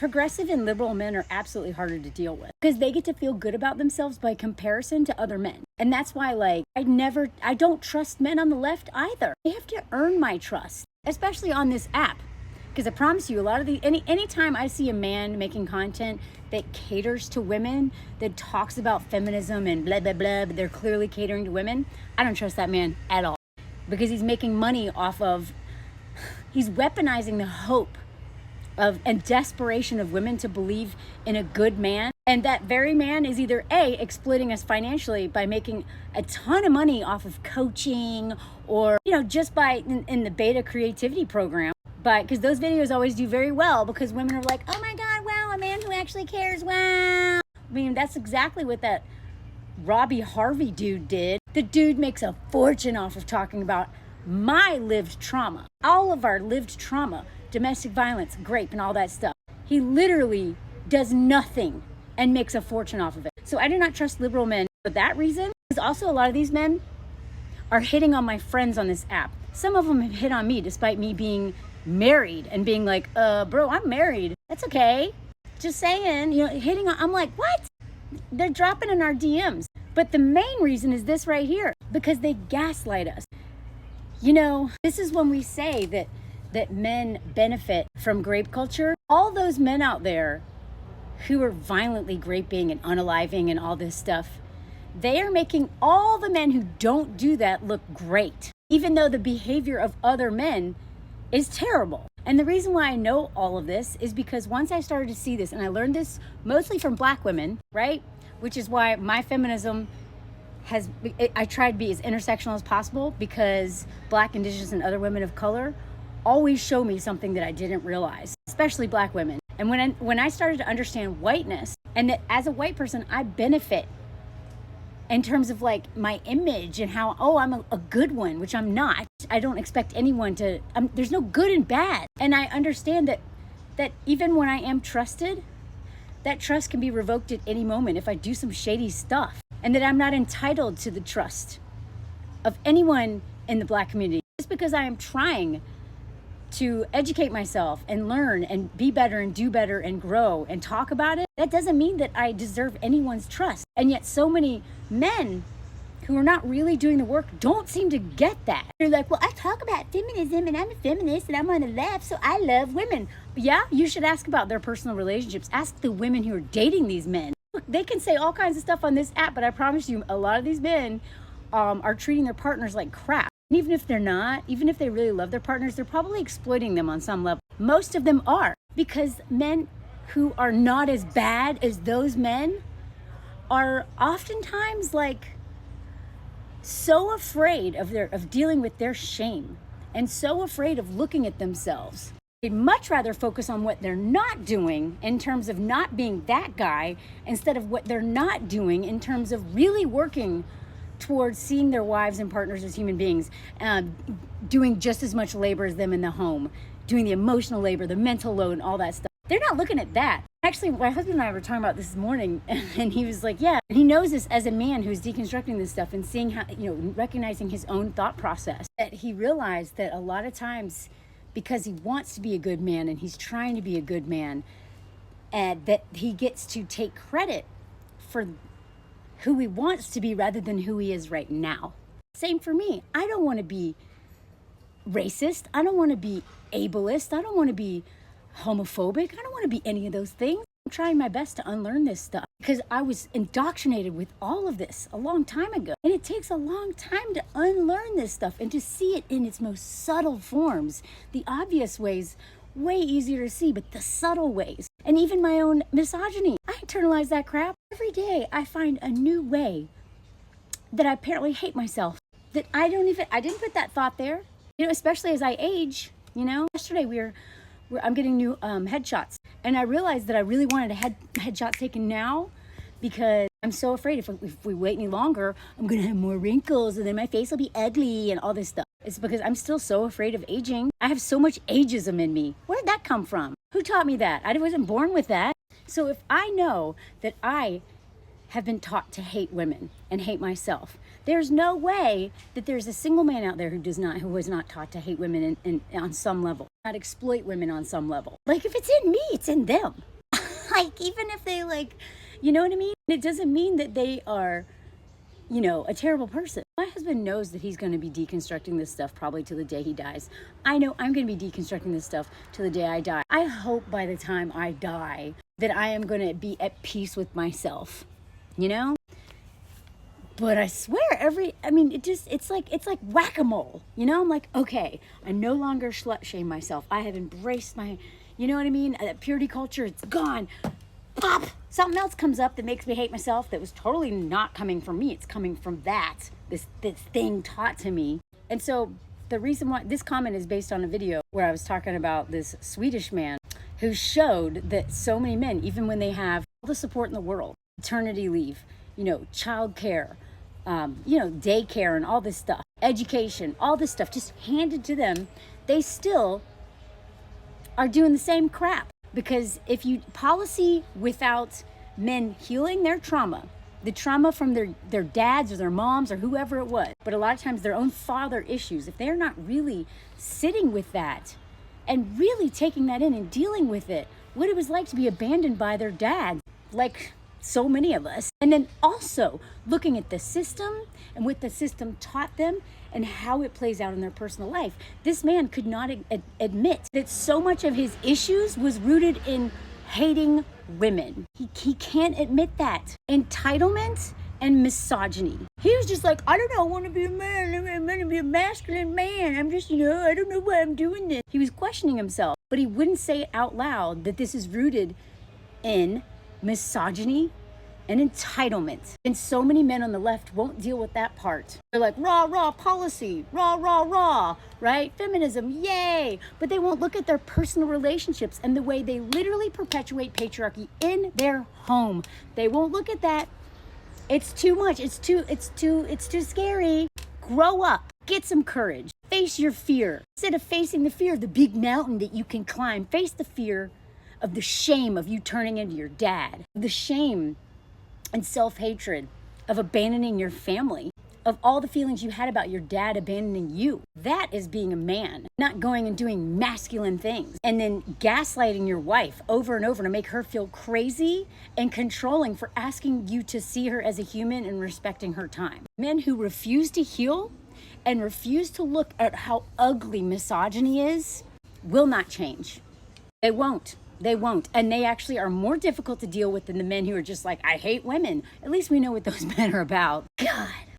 Progressive and liberal men are absolutely harder to deal with because they get to feel good about themselves by comparison to other men. And that's why, like, I don't trust men on the left either. They have to earn my trust, especially on this app. Because I promise you, a lot of anytime I see a man making content that caters to women, that talks about feminism and blah, blah, blah, but they're clearly catering to women, I don't trust that man at all. Because he's making money he's weaponizing the hope and desperation of women to believe in a good man. And that very man is either A, exploiting us financially by making a ton of money off of coaching or, just by in the beta creativity program. But because those videos always do very well because women are like, oh my God, wow, a man who actually cares, wow. I mean, that's exactly what that Robbie Harvey dude did. The dude makes a fortune off of talking about my lived trauma, all of our lived trauma, domestic violence, rape, and all that stuff. He literally does nothing and makes a fortune off of it. So I do not trust liberal men for that reason. Because also a lot of these men are hitting on my friends on this app. Some of them have hit on me despite me being married and being like, bro, I'm married. That's okay. Just saying, hitting on, I'm like, what? They're dropping in our DMs. But the main reason is this right here, because they gaslight us. This is when we say that men benefit from grape culture. All those men out there who are violently graping and unaliving and all this stuff, they are making all the men who don't do that look great, even though the behavior of other men is terrible. And the reason why I know all of this is because once I started to see this, and I learned this mostly from Black women, right? Which is why my feminism I try to be as intersectional as possible, because Black, Indigenous, and other women of color always show me something that I didn't realize, especially Black women. And when I started to understand whiteness, and that as a white person, I benefit in terms of like my image and how, I'm a good one, which I'm not. I don't expect anyone to, there's no good and bad. And I understand that even when I am trusted, that trust can be revoked at any moment if I do some shady stuff. And that I'm not entitled to the trust of anyone in the Black community. Just because I am trying to educate myself and learn and be better and do better and grow and talk about it, that doesn't mean that I deserve anyone's trust. And yet so many men who are not really doing the work don't seem to get that. They're like, well, I talk about feminism and I'm a feminist and I'm on the left, so I love women. But yeah, you should ask about their personal relationships. Ask the women who are dating these men. Look, they can say all kinds of stuff on this app, but I promise you, a lot of these men are treating their partners like crap. And even if they're not, even if they really love their partners, they're probably exploiting them on some level. Most of them are, because men who are not as bad as those men are oftentimes like so afraid of dealing with their shame and so afraid of looking at themselves. They'd much rather focus on what they're not doing in terms of not being that guy instead of what they're not doing in terms of really working towards seeing their wives and partners as human beings, doing just as much labor as them in the home, doing the emotional labor, the mental load, and all that stuff. They're not looking at that. Actually, my husband and I were talking about this morning, and he was like, yeah. And he knows this as a man who's deconstructing this stuff and seeing how, recognizing his own thought process, that he realized that a lot of times, because he wants to be a good man and he's trying to be a good man, and that he gets to take credit for who he wants to be rather than who he is right now. Same for me. I don't want to be racist. I don't want to be ableist. I don't want to be homophobic. I don't want to be any of those things. I'm trying my best to unlearn this stuff because I was indoctrinated with all of this a long time ago. And it takes a long time to unlearn this stuff and to see it in its most subtle forms. The obvious ways, way easier to see, but the subtle ways. And even my own misogyny. I internalize that crap. Every day I find a new way that I apparently hate myself. That I didn't put that thought there. Especially as I age, Yesterday I'm getting new headshots. And I realized that I really wanted a headshot taken now because I'm so afraid if we wait any longer, I'm going to have more wrinkles and then my face will be ugly and all this stuff. It's because I'm still so afraid of aging. I have so much ageism in me. Where did that come from? Who taught me that? I wasn't born with that. So if I know that I have been taught to hate women and hate myself, there's no way that there's a single man out there who was not taught to hate women on some level, not exploit women on some level. Like if it's in me, it's in them. Like, even if they like, you know what I mean? It doesn't mean that they are, you know, a terrible person. My husband knows that he's going to be deconstructing this stuff probably till the day he dies. I know I'm going to be deconstructing this stuff till the day I die. I hope by the time I die that I am going to be at peace with myself, you know? But I swear it's like whack-a-mole, you know? I'm like, okay, I no longer slut shame myself. I have embraced my, you know what I mean? That purity culture, it's gone. Pop! Something else comes up that makes me hate myself that was totally not coming from me. It's coming from this thing taught to me. And so the reason why this comment is based on a video where I was talking about this Swedish man who showed that so many men, even when they have all the support in the world, maternity leave, you know, child care, you know, daycare and all this stuff, education, all this stuff just handed to them, they still are doing the same crap. Because if you policy without men healing their trauma, the trauma from their dads or their moms or whoever it was, but a lot of times their own father issues, if they're not really sitting with that and really taking that in and dealing with it, what it was like to be abandoned by their dad, like so many of us. And then also looking at the system and what the system taught them and how it plays out in their personal life. This man could not admit that so much of his issues was rooted in hating women. He can't admit that. Entitlement and misogyny. He was just like, I don't know, I want to be a man. I'm going to be a masculine man. I'm just, you know, I don't know why I'm doing this. He was questioning himself, but he wouldn't say out loud that this is rooted in misogyny and entitlement. And so many men on the left won't deal with that part. They're like, rah, rah, policy, rah, rah, rah, right? Feminism, yay. But they won't look at their personal relationships and the way they literally perpetuate patriarchy in their home. They won't look at that. It's too much. It's too scary. Grow up. Get some courage. Face your fear. Instead of facing the fear of the big mountain that you can climb, face the fear of the shame of you turning into your dad, the shame and self-hatred of abandoning your family, of all the feelings you had about your dad abandoning you. That is being a man, not going and doing masculine things and then gaslighting your wife over and over to make her feel crazy and controlling for asking you to see her as a human and respecting her time. Men who refuse to heal and refuse to look at how ugly misogyny is will not change. They won't. They won't. And they actually are more difficult to deal with than the men who are just like, I hate women. At least we know what those men are about. God.